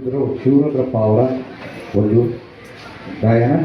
ಶಿವರುದ್ರಪ್ಪ ಅವರ ಒಂದು ಗಾಯನ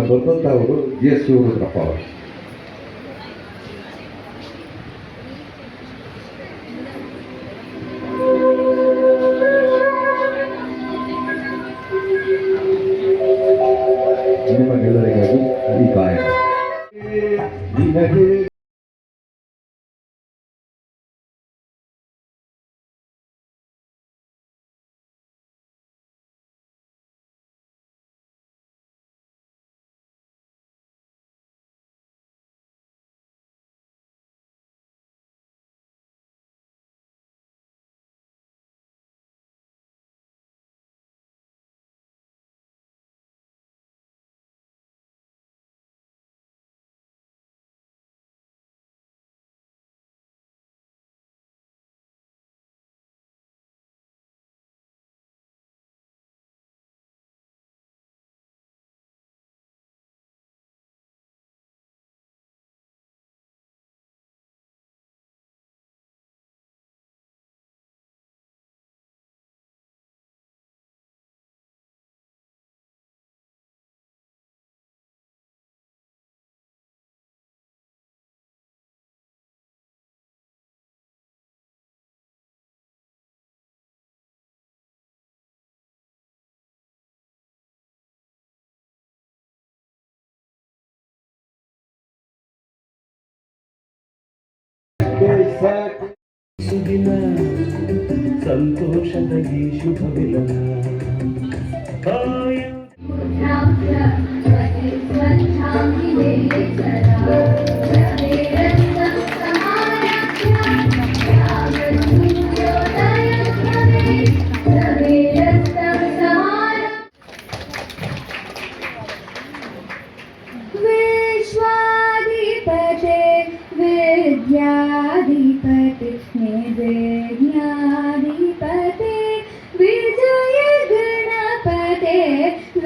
ಬರೆದಂಥವರು ಎಸ್ ಶಿವರುದ್ರಪ್ಪ ಅವರು. ನಿಮಗೆಲ್ಲರಿಗಾಗಿ ಈ ಗಾಯನ ಸುದಿನ ಸಂತೋಷದ ಈ ಶುಭ ಮಿಲನ विद्याधिपति ज्ञाधिपते विजय गणपते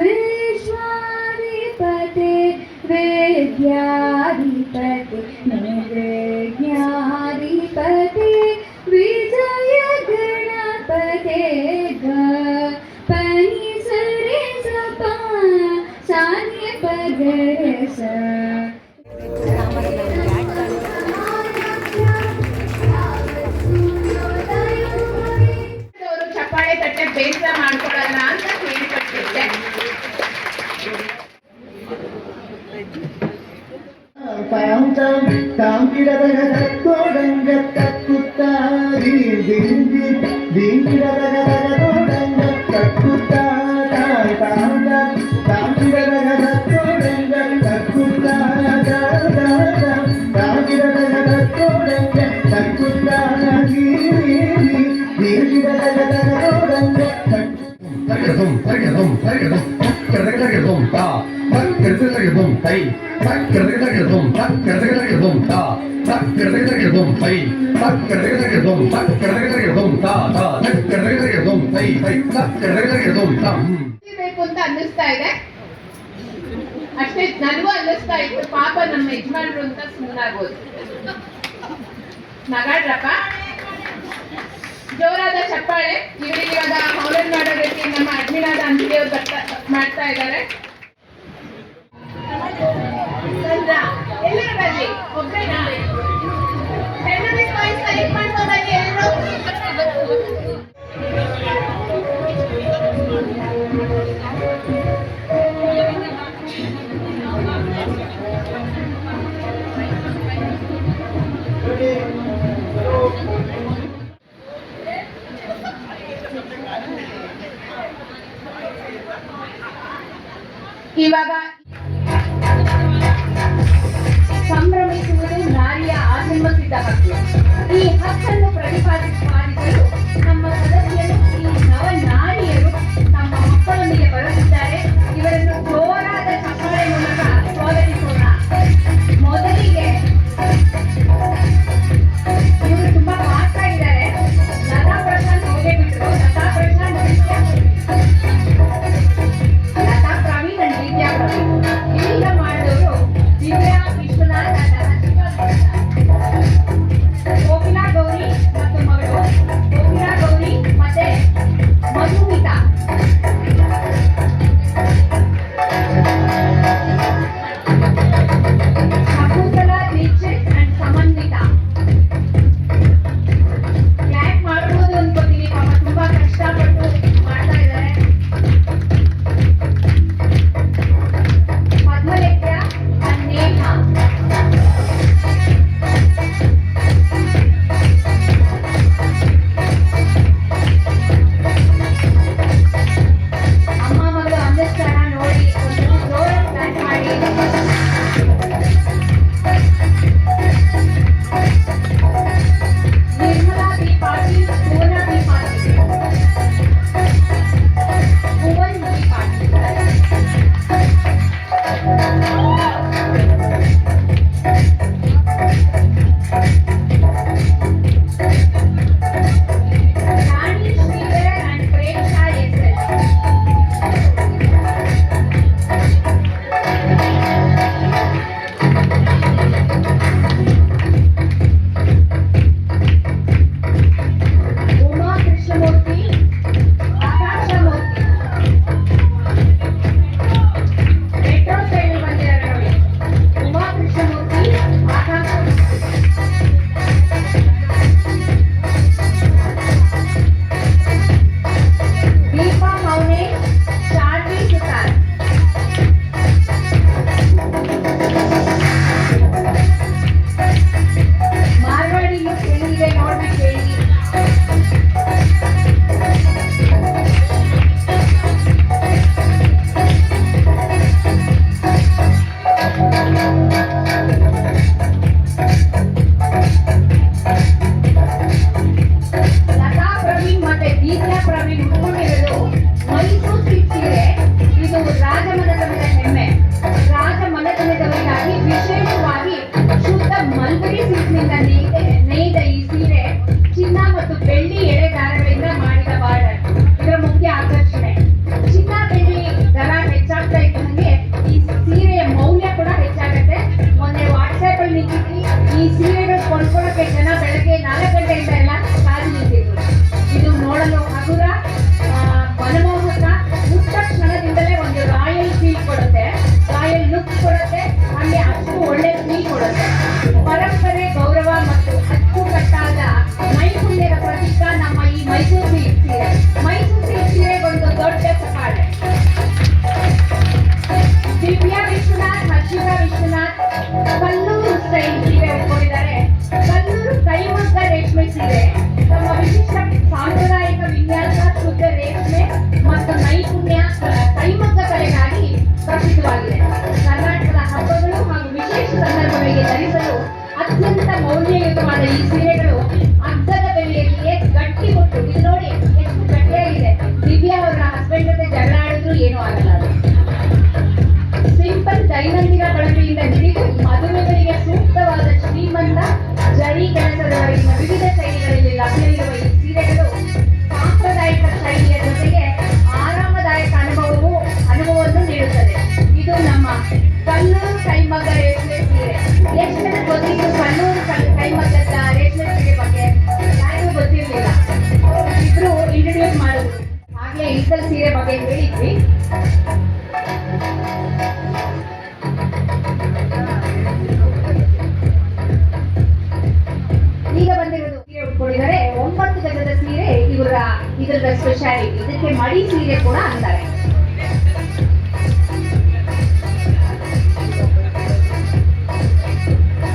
विश्वाधिपते विद्याधिपते ज्ञाधिपते विजय गणपते गणपति सरे सपा सान्य पगरे सा ಬೇಸರ ಮಾಡ್ಕೊಳಲ್ಲ ಅಂತ ಹೇಳಿಕೊಟ್ಟಿದ್ದೆ. ಬೇಕು ಅಂತ ಅನ್ನಿಸ್ತಾ ಇದೆ. ಅಷ್ಟೇ ನನಗೂ ಅನ್ನಿಸ್ತಾ ಇತ್ತು, ಪಾಪ ನಮ್ಮ ಯಜಮಾನ್ರು ಅಂತ ಸುಮ್ಮನಾಗೋದು. ನಗಾಡ್ರಪ್ಪ, ಜೋರಾದ ಚಪ್ಪಾಳೆ. ಇವರಿಗೆ ಇವಾಗ ಹೌಲನ್ ಮಾಡೋದಕ್ಕೆ ನಮ್ಮ ಅಡ್ಮಿನ್ ಆದ ಅಂಜಲಿ ಅವರು ಮಾಡ್ತಾ ಇದ್ದಾರೆ. ಎಲ್ಲರೂ ಬನ್ನಿ, ಒಬ್ಬರೇನಾ ಬನ್ನಿ ಎಲ್ಲರೂ. ಇವಾಗ ಸಂಭ್ರಮಿಸುವುದು ನಾರಿಯ ಆಜನ್ಮಸಿದ್ಧ ಹಕ್ಕು. ಈ ಹಕ್ಕನ್ನು ಪ್ರತಿಪಾದಿಸಲು ನಮ್ಮ ಸದಸ್ಯರು, ಈ ನವ ನಾರಿಯರು ತಮ್ಮ ಮಕ್ಕಳೊಂದಿಗೆ ಬರುತ್ತಿದ್ದಾರೆ. ಇವರನ್ನು ಜೋರಾದ ಚಪ್ಪಾಳೆ ಮೂಲಕ ಸ್ವಾಗತಿಸೋಣ. ಮೊದಲಿಗೆ ಇವರು ತುಂಬಾ ಮಾತ್ರ ಇದ್ದಾರೆ. ಲತಾ ಪ್ರಶಾಂತ್ ಹೋಗೇ ಬಿಟ್ಟರು. ಲತಾ ಪ್ರಶಾಂತ್ ಲತಾ ಪ್ರವೀಣ್ ಅಂಡ್ ವಿದ್ಯಾ ಪ್ರವೀಣ್ ಇಲ್ಲಿಂದ ಮಾಡಿದವರು ದಿವ್ಯಾ ವಿಶ್ವನಾಥ್ ಕೋಕಿಲಾ ಗೌರಿ ಮತ್ತು ಮಗಳು ಈ ಸೀರೆಗಳು ಕೊಂಡ್ಕೊಳ್ಳೋಕೆ ಜನ ಬೆಳಗ್ಗೆ 4 ಗಂಟೆಯಿಂದ ಎಲ್ಲ ಕಾದು ನಿಂತಿದ್ರು. ಇದು ನೋಡಲು ಹಗುರ, ಮನಮೋಹಕ, ಮುಟ್ಟ ಕ್ಷಣದಿಂದಲೇ ಒಂದು ರಾಯಲ್ ಫೀಲ್ ಕೊಡುತ್ತೆ, ರಾಯಲ್ ಲುಕ್ ಕೊಡುತ್ತೆ, ಅಲ್ಲಿ ಅಷ್ಟು ಒಳ್ಳೆ ಫೀಲ್ ಕೊಡುತ್ತೆ. ಪರಂಪರೆ, ಗೌರವ ಮತ್ತು ಅಚ್ಚುಕಟ್ಟಾದ ನೈಪುಣ್ಯದ ಪ್ರತೀಕ ನಮ್ಮ ಈ ಮೈಸೂರು ಸಿಲ್ಕ್ ಸೀರೆ. ಮೈಸೂರು ಸಿಲ್ಕ್ ಸೀರೆಗೊಂದು ದೊಡ್ಡ ಸಫಾಳೆ. ದಿವ್ಯಾ ವಿಶ್ವನಾಥ್, ಹರ್ಷಿತಾ ವಿಶ್ವನಾಥ್ ಕಲ್ಲೂರು ಸ್ಟೈಲ್ ಸೀರೆ ಉಟ್ಕೊಂಡಿದ್ದಾರೆ. ಕಲ್ಲೂರು ಕೈಮಗ್ಗ ರೇಷ್ಮೆ ಸೀರೆ ತಮ್ಮ ವಿಶಿಷ್ಟ ಸಾಂಪ್ರದಾಯಿಕ ವಿನ್ಯಾಸ, ಶುದ್ಧ ರೇಷ್ಮೆ ಮತ್ತು ನೈಪುಣ್ಯ ಕೈಮಗ್ಗ ಕಲೆಗಾಗಿ ಪ್ರಸಿದ್ಧವಾಗಿದೆ. ಕರ್ನಾಟಕದ ಹಬ್ಬಗಳು ಹಾಗೂ ವಿಶೇಷ ಸಂದರ್ಭಗಳಿಗೆ ಧರಿಸಲು ಅತ್ಯಂತ ಮೌಲ್ಯಯುತವಾದ ಈ ಸೀರೆಗಳು ಅಗ್ಗದ ಬೆಲೆಯಲ್ಲಿಯೇ ಗಟ್ಟಿ ಮುಟ್ಟು. ಇದು ನೋಡಿ ಎಷ್ಟು ಗಟ್ಟಿಯಾಗಿದೆ. ದಿವ್ಯಾ ಅವರ ಹಸ್ಬೆಂಡ್ ಜೊತೆ ಜಗಳ ಆಡಿದ್ರು ಏನೂ ಆಗಲ್ಲ. ಅದು ಸಿಂಪಲ್ ದೈನಂದಿನ ಬಳಕೆಯಿಂದ ಹಿಡಿದು ಮದುವೆಗಳಿಗೆ ಸೂಕ್ತವಾದ ಶ್ರೀಮಂತ ಜರಿ ಕೆಲಸದವರೆಗಿನ ವಿವಿಧ ಶೈಲಿಗಳಲ್ಲಿ ಲಭ್ಯವಿರುವ ಈ ಸೀರೆಗಳು ಸಾಂಪ್ರದಾಯಿಕ ಶೈಲಿಯ ಜೊತೆಗೆ ಆರಾಮದಾಯಕ ಅನುಭವವನ್ನು ನೀಡುತ್ತದೆ. ಇದು ನಮ್ಮ ಕಲ್ಲೂರು ಕೈಮಗ್ಗ ರೇಷ್ಮೆ ಸೀರೆ. ಎಷ್ಟು ಜನ ಗೊತ್ತಿತ್ತು ಕಲ್ಲೂರು ಕೈಮಗ್ಗದ ರೇಷ್ಮೆ ಸೀರೆ ಬಗ್ಗೆ? ಯಾರಿಗೂ ಗೊತ್ತಿರಲಿಲ್ಲ. ಇಬ್ರು ಇಂಟ್ರೊಡ್ಯೂಸ್ ಮಾಡಿದ್ರು. ಆಗ್ಲೇ ಇಲ್ಕಲ್ ಸೀರೆ ಬಗ್ಗೆ ಹೇಳಿದ್ವಿ. ಈಗ ಬಂದಿರೋದು ಸೀರೆ ಉಟ್ಕೊಂಡಿದ್ದಾರೆ. 9 ಗಜದ ಸೀರೆ ಇದರ ಸ್ಪೆಷಾಲಿಟಿ. ಇದಕ್ಕೆ ಮಡಿ ಸೀರೆ ಕೂಡ ಅಂತಾರೆ.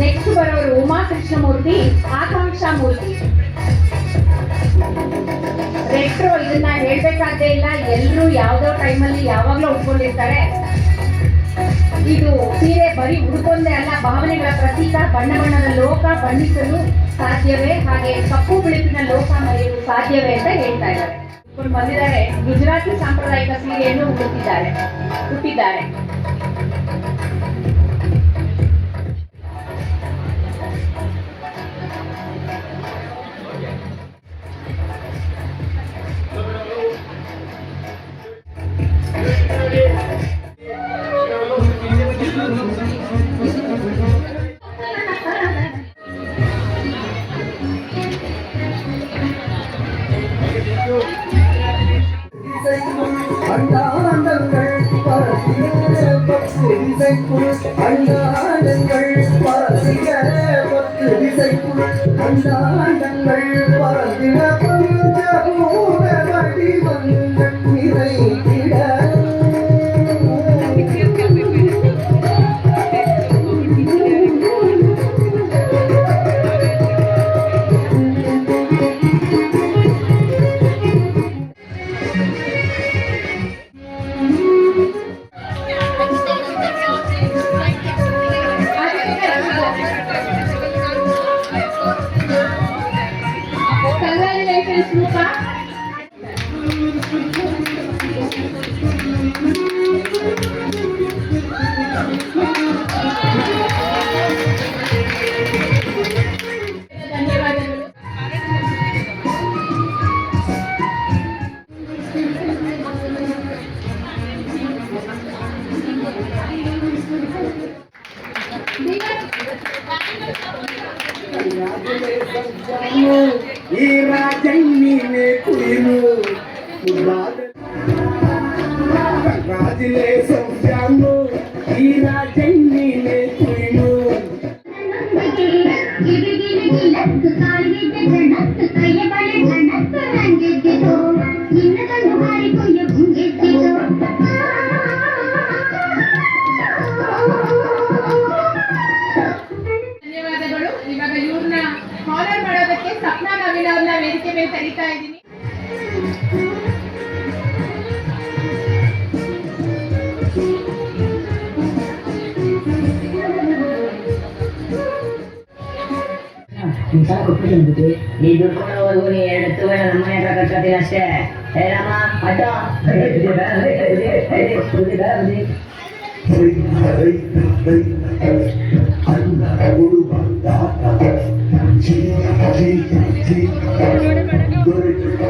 ನೆಕ್ಸ್ಟ್ ಬರೋರು ಉಮಾ ಕೃಷ್ಣಮೂರ್ತಿ, ಆಕಾಂಕ್ಷಾ ಮೂರ್ತಿ. ರೆಟ್ರೋ, ಇದನ್ನ ಹೇಳ್ಬೇಕಾದ್ದೇ ಇಲ್ಲ, ಎಲ್ಲರೂ ಯಾವ್ದೋ ಟೈಮಲ್ಲಿ ಯಾವಾಗ್ಲೂ ಉಟ್ಕೊಂಡಿರ್ತಾರೆ. ಇದು ಸೀರೆ ಬರೀ ಉಡುಗೊಂದೇ ಅಲ್ಲ, ಭಾವನೆಗಳ ಪ್ರತೀಕ. ಬಣ್ಣ ಬಣ್ಣದ ಲೋಕ ಬಣ್ಣಿಸಲು ಸಾಧ್ಯವೇ, ಹಾಗೆ ಕಪ್ಪು ಬಿಳುಪಿನ ಲೋಕ ಮರೆಯಲು ಸಾಧ್ಯವೇ ಅಂತ ಹೇಳ್ತಾ ಇದ್ದಾರೆ. ಬಂದಿದ್ದಾರೆ. ಗುಜರಾತಿ ಸಾಂಪ್ರದಾಯಿಕ ಸೀರೆಯನ್ನು ಹುಟ್ಟಿದ್ದಾರೆ. அண்ணாடங்கள் பரசிய பத்து திசைக்குள், அண்ணாடங்கள் பரசிய பத்து திசைக்குள், அண்ணாடங்கள் பரசிய பஞ்சபூத வடிவங்கள் நிறைந்திட. ಈ ರಾಜನ್ನಿನೇ ಕುಯಿನು ರಾಜನೇ ಸಂಜಾನು, ಈ ರಾಜನ್ನಿನೇ ಕುಯಿನು. ಧನ್ಯವಾದಗಳು. ಇವಾಗ ಇವ್ರನ್ನ ಹಾನರ್ ಮಾಡೋದಕ್ಕೆ ಸಪ್ನಾ ನವೀನ್ ಅವ್ರನ್ನ ವೇದಿಕೆ ಮೇಲೆ ಕರೀತಾ ಇದ್ದೀನಿ. ನೀ ದುಡ್ಕೊಂಡವರೆಗೂ ನೀ 2 ಎತ್ತುಗಳ ನಮ್ಮನೆ ಹತ್ರ ಕಟ್ಕೊತೀನಿ ಅಷ್ಟೇ. ಹೇಳಮ್ಮ ಅಡ್ಡ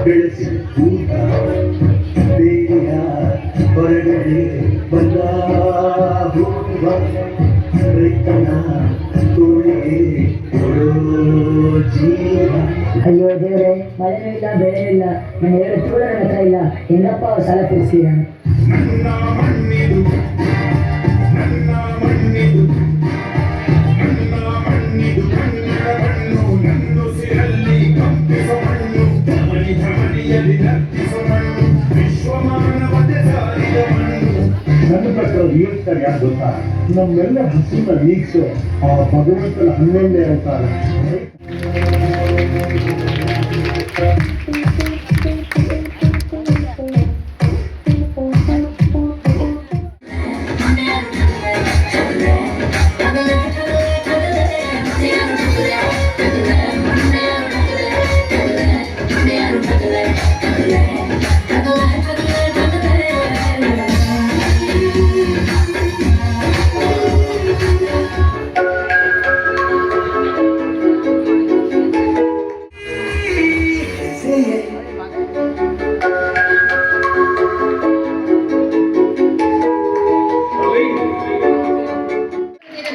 ಬೆಳೆಸಿ ಹೊರಗಡೆ ಬಂದ ರೈತನ ತೋಳಿಗೆ ಜೀವ ಅಯ್ಯೋ ದೇವ್ರೆ, ಮಳೆನೂ ಇಲ್ಲ ಬೆಳೆನೂ ಇಲ್ಲ, ನನ್ನ 2 ಎತ್ತುಗಳು ನನ್ನ ಹತ್ರ ಇಲ್ಲ, ಹೆಂಗಪ್ಪ ಸಾಲ ತೀರಿಸ್ತೀರ? ನನ್ನ ಮಣ್ಣಿದು ನನ್ನ ಮಣ್ಣಿದು ನನ್ನ ಮಣ್ಣಿದು ಕನ್ನಡ ಮಣ್ಣು ನನ್ನುಸಿರಲ್ಲಿ ಕಂಪಿಸೋ ಮಣ್ಣು ಧಮನಿ ಧಮನಿಯಲ್ಲಿ ನರ್ತಿಸೋ ಮಣ್ಣು ವಿಶ್ವಮಾನವತೆ ಸಾರಿದ ಮಣ್ಣು. ನನ್ನ ಪ್ರಕಾರ ಹೇಳ್ತಾರೆ ಯಾರು ಗೊತ್ತಾ, ನಮ್ಮೆಲ್ಲ ಹಸುನ ನೀಗಿಸೋ ಆ ಭಗವಂತನ 11ನೇ ಅವತಾರ.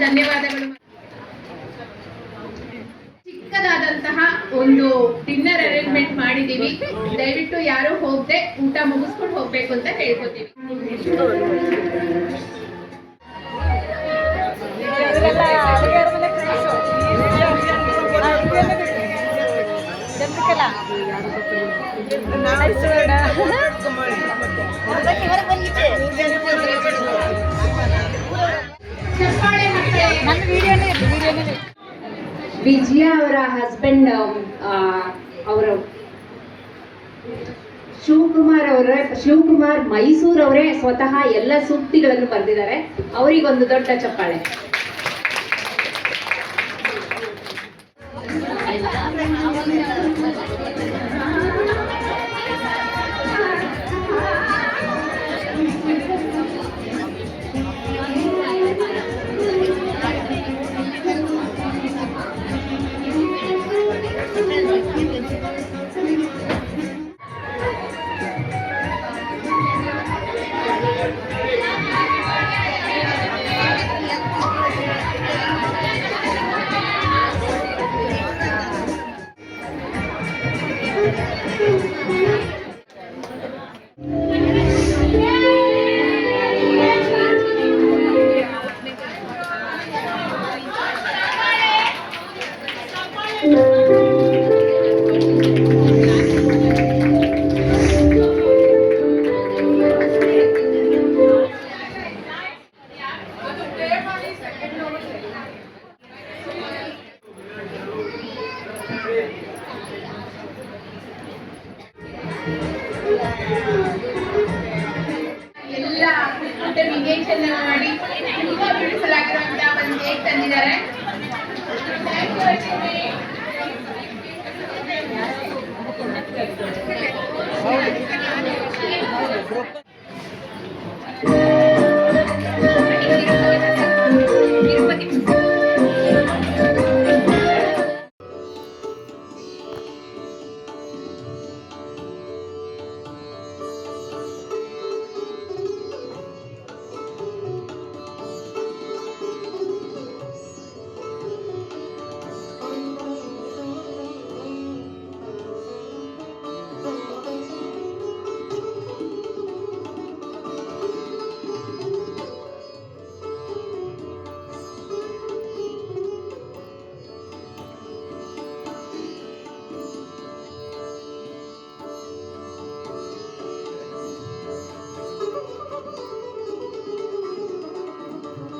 ಧನ್ಯವಾದಗಳು. ಚಿಕ್ಕದಾದಂತಹ ಒಂದು ಡಿನ್ನರ್ ಅರೇಂಜ್ಮೆಂಟ್ ಮಾಡಿದೀವಿ. ದಯವಿಟ್ಟು ಯಾರು ಹೋಗದೆ ಊಟ ಮುಗಿಸ್ಕೊಂಡು ಹೋಗ್ಬೇಕು ಅಂತ ಹೇಳ್ಕೊತೀವಿ. ವಿಜಯ ಅವರ ಹಸ್ಬೆಂಡ್ ಅವರು ಶಿವಕುಮಾರ್ ಮೈಸೂರು ಅವರೇ ಸ್ವತಃ ಎಲ್ಲ ಸೂಕ್ತಿಗಳನ್ನು ಬರೆದಿದ್ದಾರೆ. ಅವರಿಗೊಂದು ದೊಡ್ಡ ಚಪ್ಪಾಳೆ. ಎಲ್ಲ ಇಂಟರ್ವ್ಯೂಗೇಷನ್